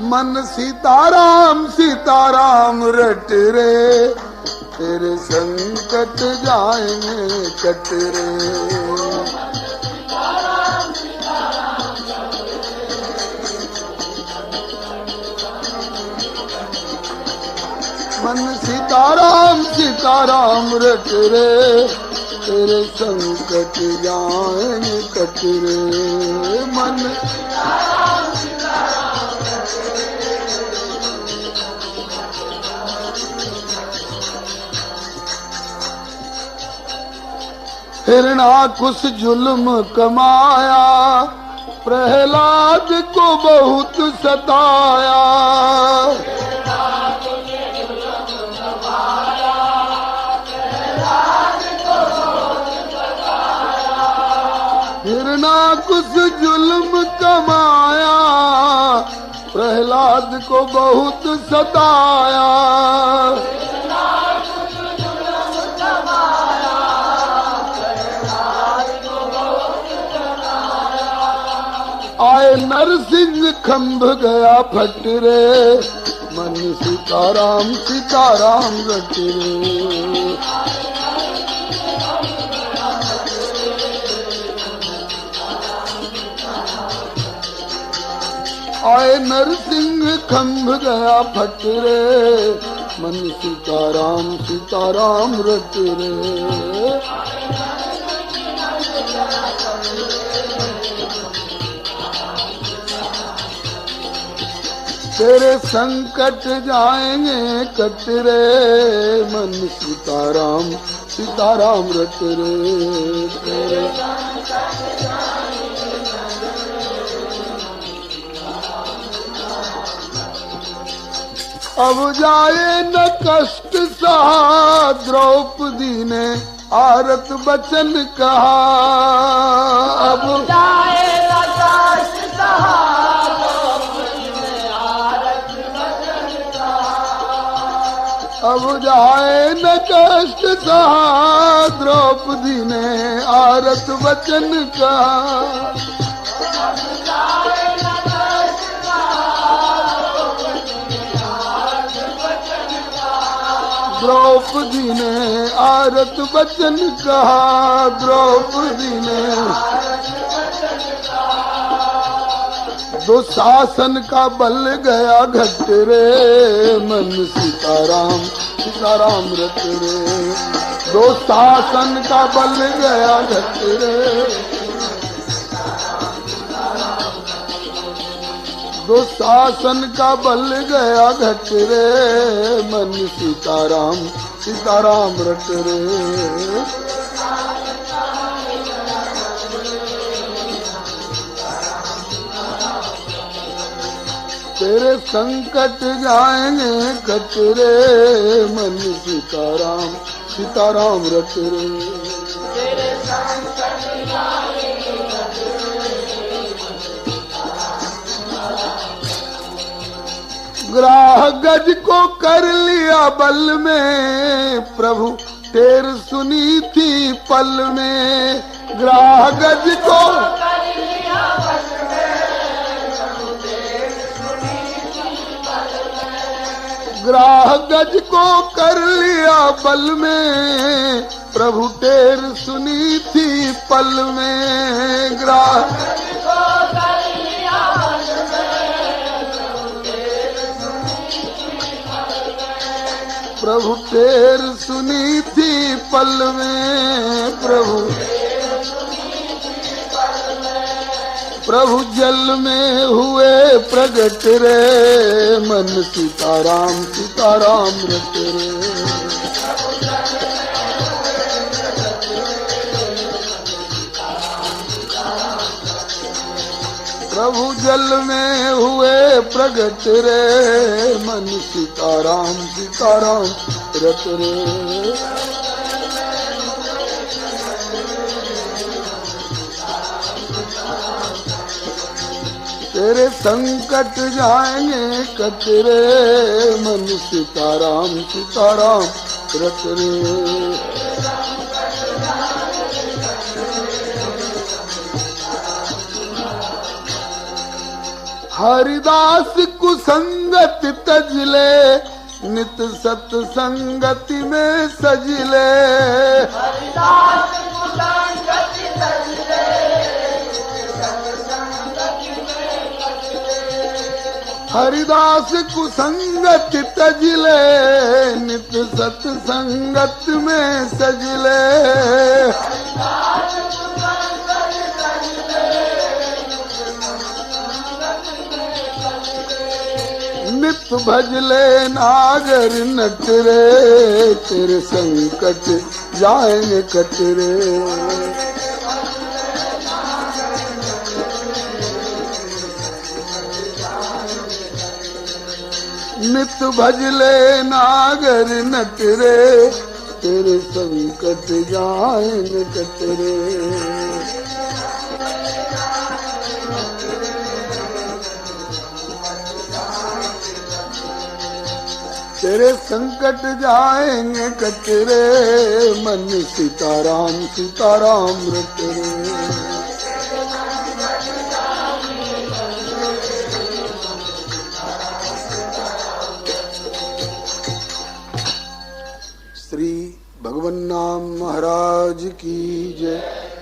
मन सीताराम सीताराम रट रे, तेरे संकट जाएंगे कट रे। मन सीताराम सीताराम रट रे, तेरे संकट जाएंगे कट रे। मन हिरणाकुश जुल्म कमाया, प्रहलाद को बहुत सताया। हिरणाकुश जुल्म कमाया, प्रहलाद को बहुत सताया। आए नरसिंह खंभ गया फट रे, मन सीताराम सीताराम रट रे। आए नरसिंह खंभ गया फट रे, मन सीताराम सीताराम रट रे। तेरे संकट जाएंगे कट रे, मन सीताराम सीताराम रट रे। तेरे अब जाए न कष्ट सहा, द्रौपदी ने आरत बचन कहा। अब जाए न कष्ट सहा, द्रौपदी ने आरत बचन कहा। अब जाए न कष्ट सहा, द्रौपदी ने आरत बचन कहा। द्रौपदी ने आरत बचन कहा, द्रौपदी ने। दुशासन का बल गया घट रे, मन सीताराम सीताराम रट रे। दुशासन का बल गया घट रे, दुशासन का बल गया घट रे, मन सीताराम सीताराम रट रे। तेरे संकट जाएंगे कट रे, मन सीताराम सीताराम रट रे। तेरे संकट जाएंगे कट रे। ग्राह गज को कर लिया बल में, प्रभु टेर सुनी थी पल में। ग्राह गज को कर लिया बल में, प्रभु टेर सुनी थी पल में। ग्राह गज को कर लिया बल में, प्रभु टेर सुनी थी पल में। ग्राह प्रभु टेर सुनी थी पल में। प्रभु जल में हुए प्रगट रे, मन सीताराम सीताराम रट रे। प्रभु जल में हुए प्रगट रे, मन सीताराम सीताराम रट रे। तेरे संकट जाएंगे कट रे, मन सीताराम सीताराम रट रे। हरिदास कुसंगत तजले, नित सत्संगति में सजले। हरिदास कुसंगति तजले, सत्संगति में सजले। हरिदास कुसंगत तजले, नित सत्संगत में सजले। नित भजले नागर नटरे, तेरे संकट जाएंगे कटरे। नित भजले नागर नटरे, तेरे संकट जाएंगे कटरे। तेरे संकट जाएंगे कटरे, मन सीताराम सीताराम रटे। श्री भगवान नाम महाराज की जय।